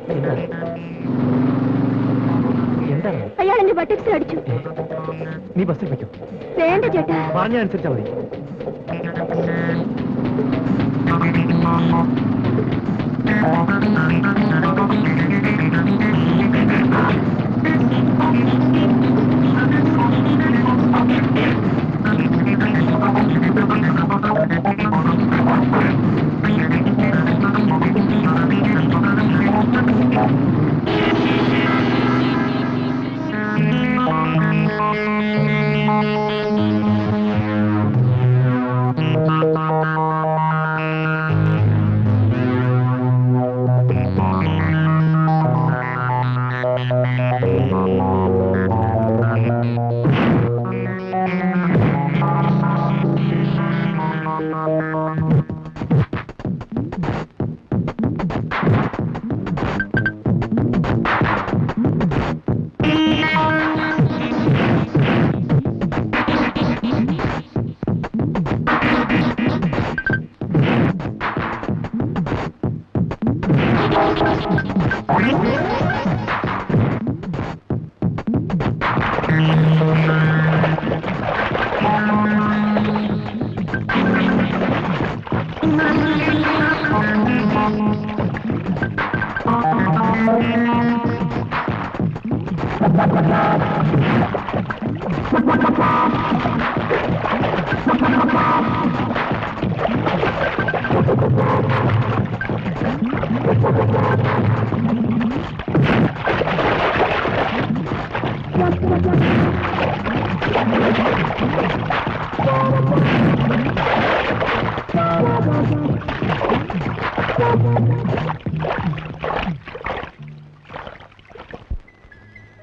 ചേട്ടാ എന്താണ്? അയാൾ എന്റെ ബട്ടക്സിൽ അടിച്ചു. നീ ബസ്സിൽ വയ്ക്കും. വേണ്ട ചേട്ടാ, പറഞ്ഞ അനുസരിച്ചാ മതി.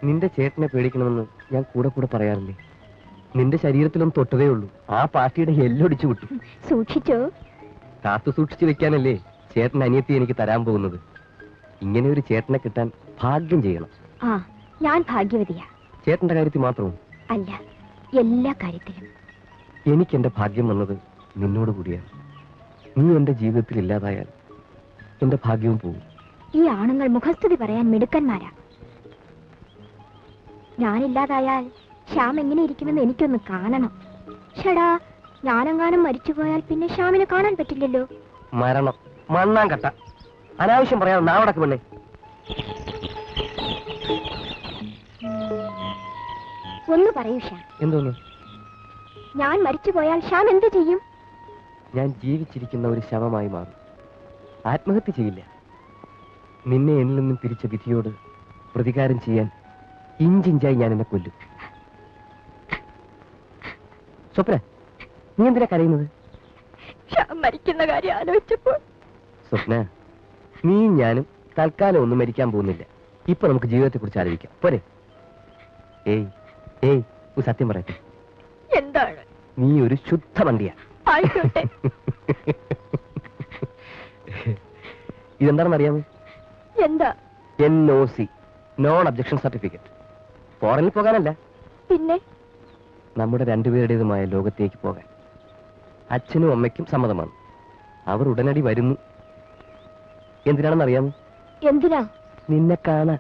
നിന്റെ ചേട്ടനെ പേടിക്കണമെന്ന് ഞാൻ കൂടെ കൂടെ പറയാറില്ലേ? നിന്റെ ശരീരത്തിലൊന്നും തൊട്ടതേ ഉള്ളൂ, ആ പാർട്ടിയുടെ എല്ലൊടിച്ചു വിട്ടു. സൂക്ഷിച്ചോ? കാത്തു സൂക്ഷിച്ചു വെക്കാനല്ലേ ചേട്ടൻ അനിയത്തി എനിക്ക് തരാൻ പോകുന്നത്. ഇങ്ങനെ ഒരു ചേട്ടനെ കിട്ടാൻ ഭാഗ്യം ചെയ്യണം. ആ, ഞാൻ ഭാഗ്യവതിയാ. ചേട്ടന്റെ കാര്യത്തിൽ മാത്രവും അല്ല, എല്ലാ കാര്യത്തിലും. എനിക്ക് എന്റെ ഭാഗ്യം വന്നത് നിന്നോട് കൂടിയാണ്. നീ എന്റെ ജീവിതത്തിൽ ഇല്ലാതായാൽ എന്റെ ഭാഗ്യവും പോകും. ഈ ആണുങ്ങൾ മുഖസ്തുതി പറയാൻ മിടുക്കന്മാരാ. ഞാനില്ലാതായാൽ ശ്യാം എങ്ങനെ ഇരിക്കുമെന്ന് എനിക്കൊന്ന് കാണണം. ഷടാ, ഞാനെങ്ങാനും മരിച്ചുപോയാൽ പിന്നെ ശ്യാമിനെ കാണാൻ പറ്റില്ലല്ലോ. മരണം മണ്ണാൻ കട്ട, അനാവശ്യം പറയാതെ നാവടക്ക് പെണ്ണേ. ഒന്ന് പറയൂ ശ്യാം. എന്തോന്ന്? ഞാൻ മരിച്ചുപോയാൽ ശ്യാം എന്ത് ചെയ്യും? ഞാൻ ജീവിച്ചിരിക്കുന്ന ഒരു ശവമായി മാറും. ആത്മഹത്യ ചെയ്യില്ല. നിന്നെ എന്നിൽ നിന്നും പിരിച്ച വിധിയോട് പ്രതികാരം ചെയ്യാൻ ഇഞ്ചിഞ്ചായി ഞാൻ എന്നെ കൊല്ലും. സ്വപ്ന, നീ എന്തിനാ കരയുന്നത്? ശ്യാം മരിക്കുന്ന കാര്യം ആലോചിച്ചപ്പോൾ. സ്വപ്ന, നീ ഞാനും തൽക്കാലം ഒന്നും മരിക്കാൻ പോകുന്നില്ല. ഇപ്പൊ നമുക്ക് ജീവിതത്തെ കുറിച്ച് ആലോചിക്കാം, പോരെ? ഏയ് ഏയ്, ഒരു സത്യം പറയട്ടെ. എന്താണ്? നീ ഒരു ശുദ്ധ വണ്ടിയാ. ആയിക്കോട്ടെ. ഇതെന്താണെന്ന് അറിയാമോ? എന്താ? NOC, non objection certificate. ഫോറിനിൽ പോകാനല്ല, പിന്നെ നമ്മുടെ രണ്ടുപേരുടേതുമായ ലോകത്തേക്ക് പോകാൻ. അച്ഛനും അമ്മയ്ക്കും സമ്മതമാണ്. അവർ ഉടനടി വരുന്നു. എന്തിനാണെന്ന് അറിയാമോ? എന്തിനാ? നിന്നെ കാണാൻ.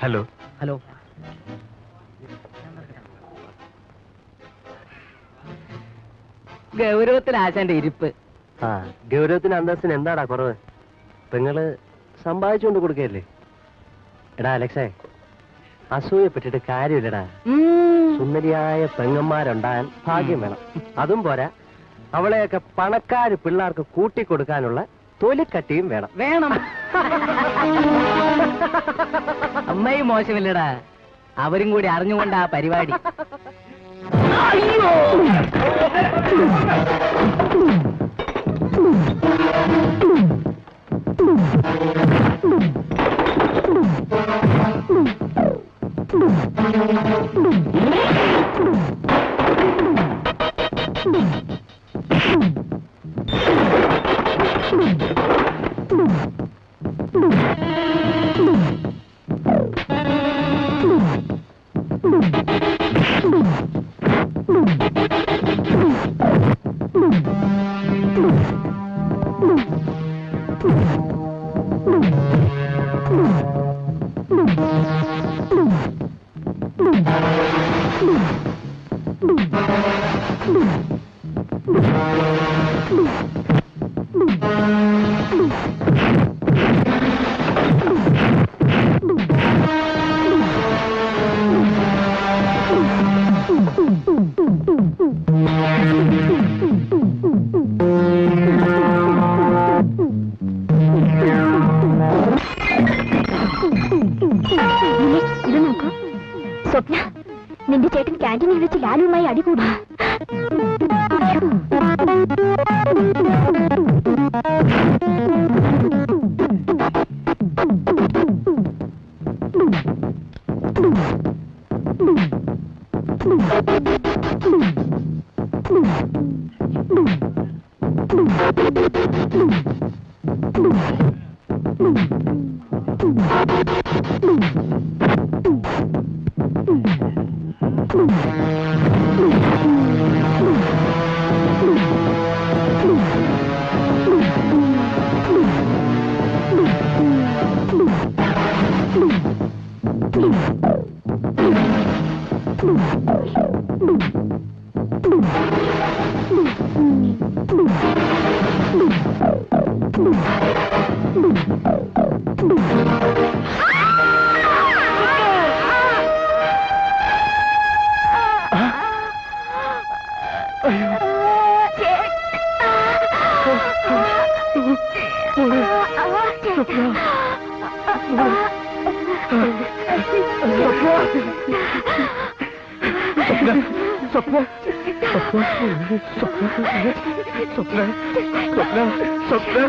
Hello hello. ഗൗരവത്തിൽ ആശാന്റെ ഇരിപ്പ്. ആ, ഗൗരവത്തിന് അന്തസ്സിന് എന്താടാ കുറവ്? പെങ്ങള് സമ്പാദിച്ചുകൊണ്ട് കൊടുക്കല്ലേ? എടാ അലക്സേ, അസൂയപ്പെട്ടിട്ട് കാര്യമില്ലടാ. സുന്ദരിയായ പെങ്ങന്മാരുണ്ടാകാൻ ഭാഗ്യം വേണം. അതും പോരാ, അവളെയൊക്കെ പണക്കാര് പിള്ളേർക്ക് കൂട്ടിക്കൊടുക്കാനുള്ള തൊലിക്കട്ടിയും വേണം. വേണം. അമ്മയും മോശമില്ലടാ, അവരും കൂടി അറിഞ്ഞുകൊണ്ടാ പരിപാടി. ഇത് നോക്കൂ സ്വപ്ന, നിന്റെ ചേട്ടൻ ക്യാൻറ്റീനിൽ വെച്ച് ലാലുവുമായി അടികൂടി. സ്വപ്ന